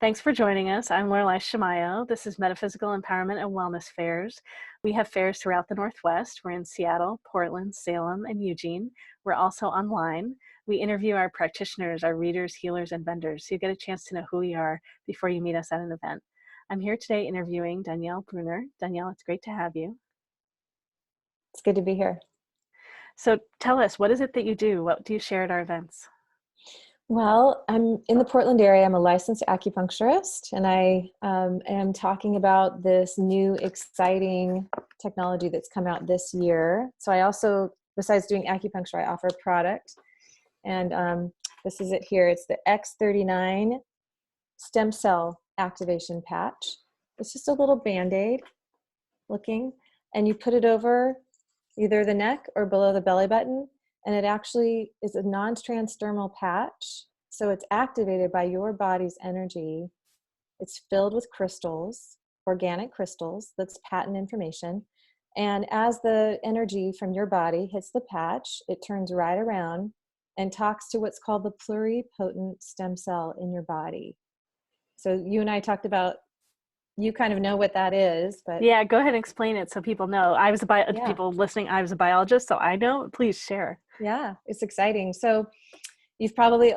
Thanks for joining us. I'm Lorelei Shamayo. This is Metaphysical Empowerment and Wellness Fairs. We have fairs throughout the Northwest. We're in Seattle, Portland, Salem, and Eugene. We're also online. We interview our practitioners, our readers, healers, and vendors, so you get a chance to know who we are before you meet us at an event. I'm here today interviewing Danielle Brunner. Danielle, it's great to have you. It's good to be here. So tell us, what is it that you do? What do you share at our events? Well, I'm in the Portland area. I'm a licensed acupuncturist, and I am talking about this new exciting technology that's come out this year. So I also, besides doing acupuncture, I offer a product, and this is it here. It's the X39 stem cell activation patch. It's just a little Band-Aid looking, and you put it over either the neck or below the belly button. And it actually is a non-transdermal patch. So it's activated by your body's energy. It's filled with crystals, organic crystals. That's patent information. And as the energy from your body hits the patch, it turns right around and talks to what's called the pluripotent stem cell in your body. So you and I talked about, you kind of know what that is, but yeah, go ahead and explain it so people know. People listening, I was a biologist, so I know. Please share. Yeah, it's exciting. So a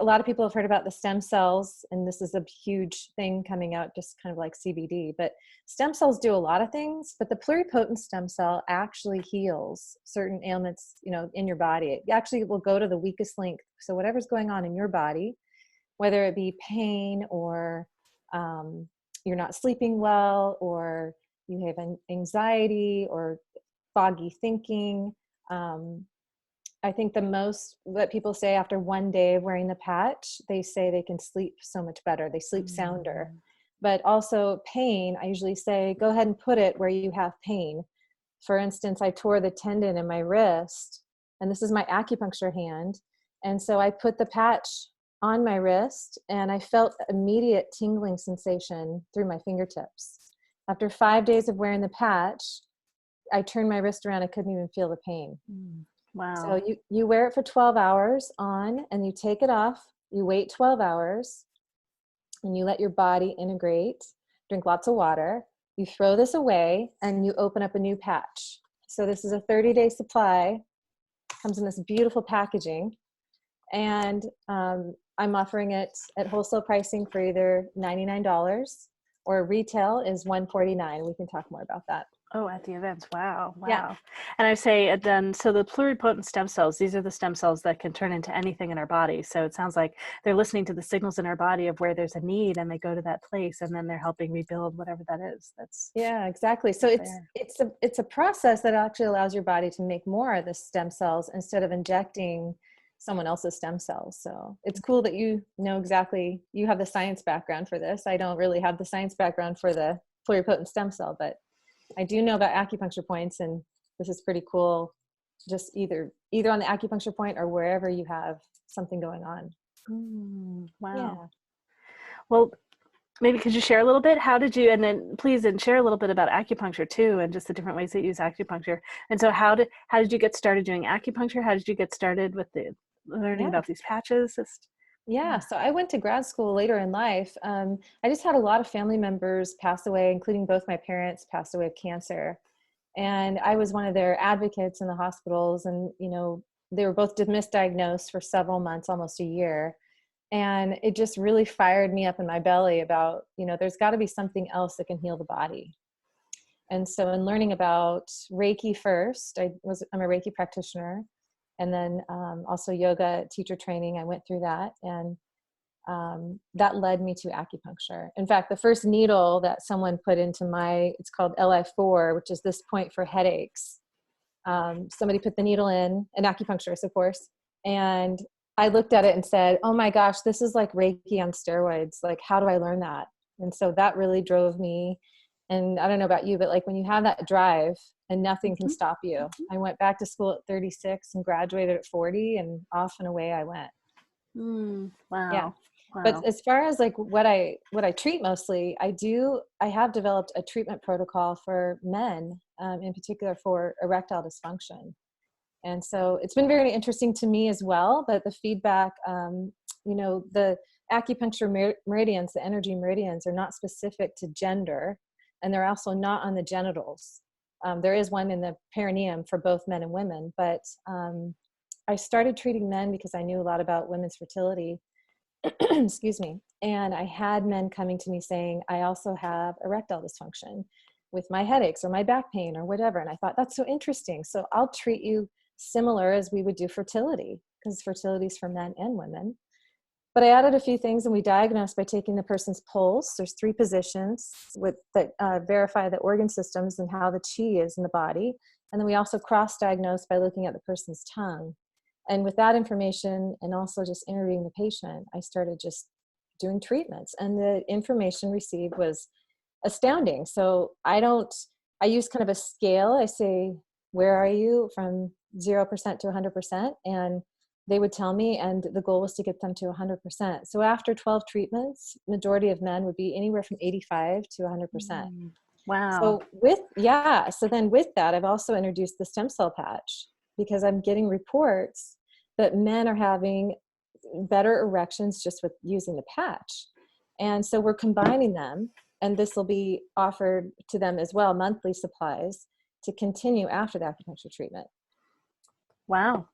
lot of people have heard about the stem cells, and this is a huge thing coming out, just kind of like CBD, but stem cells do a lot of things, but the pluripotent stem cell actually heals certain ailments, in your body. It actually will go to the weakest link. So whatever's going on in your body, whether it be pain or you're not sleeping well, or you have anxiety or foggy thinking. I think the most that people say after one day of wearing the patch, they say they can sleep so much better. They sleep sounder. But also pain, I usually say, go ahead and put it where you have pain. For instance, I tore the tendon in my wrist, and this is my acupuncture hand. And so I put the patch on my wrist, and I felt immediate tingling sensation through my fingertips. After 5 days of wearing the patch, I turned my wrist around. I couldn't even feel the pain. Wow. So you wear it for 12 hours on, and you take it off. You wait 12 hours, and you let your body integrate. Drink lots of water. You throw this away, and you open up a new patch. So this is a 30-day supply. Comes in this beautiful packaging. And I'm offering it at wholesale pricing for either $99 or retail is $149. We can talk more about that. Oh, at the events. Wow. Yeah. And I say then, so the pluripotent stem cells, these are the stem cells that can turn into anything in our body. So it sounds like they're listening to the signals in our body of where there's a need, and they go to that place, and then they're helping rebuild whatever that is. Yeah, exactly. So it's a process that actually allows your body to make more of the stem cells instead of injecting someone else's stem cells. So it's cool that you know exactly, you have the science background for this. I don't really have the science background for the pluripotent stem cell, but I do know about acupuncture points, and this is pretty cool. Just either on the acupuncture point or wherever you have something going on. Wow. Yeah. Well, maybe could you share a little bit? How did you, and then please, and share a little bit about acupuncture too, and just the different ways that you use acupuncture. And so how did you get started doing acupuncture? How did you get started with learning about these patches? Yeah, so I went to grad school later in life. I just had a lot of family members pass away, including both my parents passed away of cancer. And I was one of their advocates in the hospitals, and, they were both misdiagnosed for several months, almost a year. And it just really fired me up in my belly about, there's got to be something else that can heal the body. And so in learning about Reiki first, I'm a Reiki practitioner. And then also yoga teacher training, I went through that. And that led me to acupuncture. In fact, the first needle that someone put into it's called LI4, which is this point for headaches. Somebody put the needle in, an acupuncturist, of course. And I looked at it and said, oh my gosh, this is like Reiki on steroids. Like, how do I learn that? And so that really drove me. And I don't know about you, but like when you have that drive and nothing can stop you. I went back to school at 36 and graduated at 40, and off and away I went. Wow. Yeah. Wow. But as far as like what I treat mostly, I have developed a treatment protocol for men, in particular for erectile dysfunction. And so it's been very interesting to me as well, but the feedback, the acupuncture meridians, the energy meridians, are not specific to gender, and they're also not on the genitals. There is one in the perineum for both men and women, but I started treating men because I knew a lot about women's fertility. Excuse me. And I had men coming to me saying, I also have erectile dysfunction with my headaches or my back pain or whatever. And I thought, that's so interesting. So I'll treat you similar as we would do fertility, because fertility is for men and women. But I added a few things, and we diagnosed by taking the person's pulse. There's 3 positions that verify the organ systems and how the chi is in the body. And then we also cross-diagnosed by looking at the person's tongue. And with that information, and also just interviewing the patient, I started just doing treatments. And the information received was astounding. So I use kind of a scale. I say, where are you from 0% to 100%? And they would tell me, and the goal was to get them to 100%. So after 12 treatments, majority of men would be anywhere from 85 to 100%. Wow. So then with that, I've also introduced the stem cell patch, because I'm getting reports that men are having better erections just with using the patch. And so we're combining them, and this will be offered to them as well, monthly supplies to continue after the acupuncture treatment. Wow.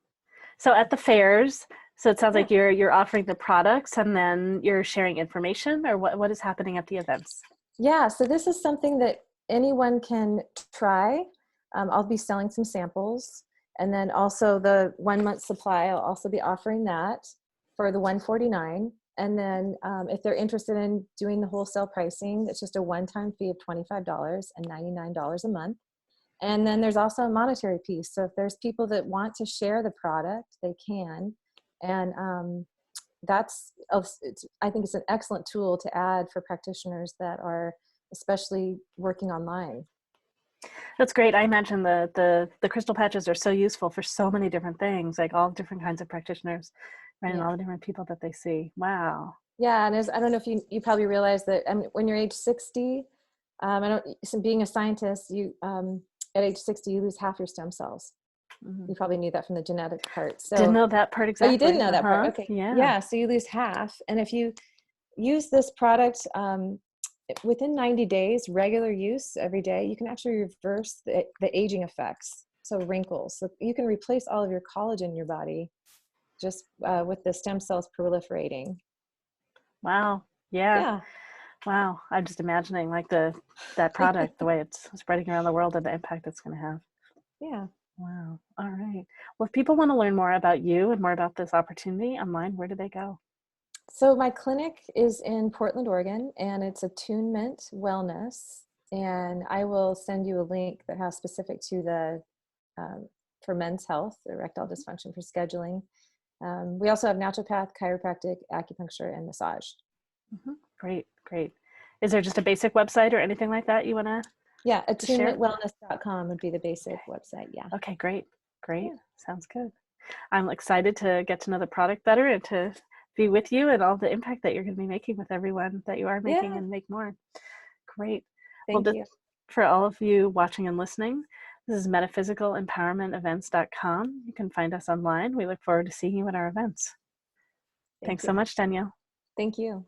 So at the fairs, so it sounds like you're offering the products and then you're sharing information, or what is happening at the events? Yeah, so this is something that anyone can try. I'll be selling some samples, and then also the 1 month supply, I'll also be offering that for the $149. And then if they're interested in doing the wholesale pricing, it's just a one-time fee of $25 and $99 a month. And then there's also a monetary piece. So if there's people that want to share the product, they can. And I think it's an excellent tool to add for practitioners that are especially working online. That's great. I imagine the crystal patches are so useful for so many different things, like all different kinds of practitioners, right? And all the different people that they see. Wow. Yeah, and I don't know if you probably realize that when you're age 60, being a scientist, at age 60 you lose half your stem cells. You probably knew that from the genetic part. So didn't know that part exactly. Oh, you didn't know that part. Okay. Yeah. So you lose half, and if you use this product within 90 days, regular use every day, you can actually reverse the aging effects. So wrinkles. So you can replace all of your collagen in your body just with the stem cells proliferating. Wow. Yeah. Yeah. Wow. I'm just imagining like that product, the way it's spreading around the world and the impact it's going to have. Yeah. Wow. All right. Well, if people want to learn more about you and more about this opportunity online, where do they go? So my clinic is in Portland, Oregon, and it's Attunement Wellness. And I will send you a link that has specific to the for men's health, erectile dysfunction, for scheduling. We also have naturopath, chiropractic, acupuncture, and massage. Great, great. Is there just a basic website or anything like that you want to? Yeah, attunementwellness.com would be the basic website. Yeah. Okay, great, great. Yeah. Sounds good. I'm excited to get to know the product better and to be with you and all the impact that you're going to be making with everyone that you are making and make more. Great. Thank you. For all of you watching and listening, this is MetaphysicalEmpowermentEvents.com. You can find us online. We look forward to seeing you at our events. Thanks so much, Danielle. Thank you.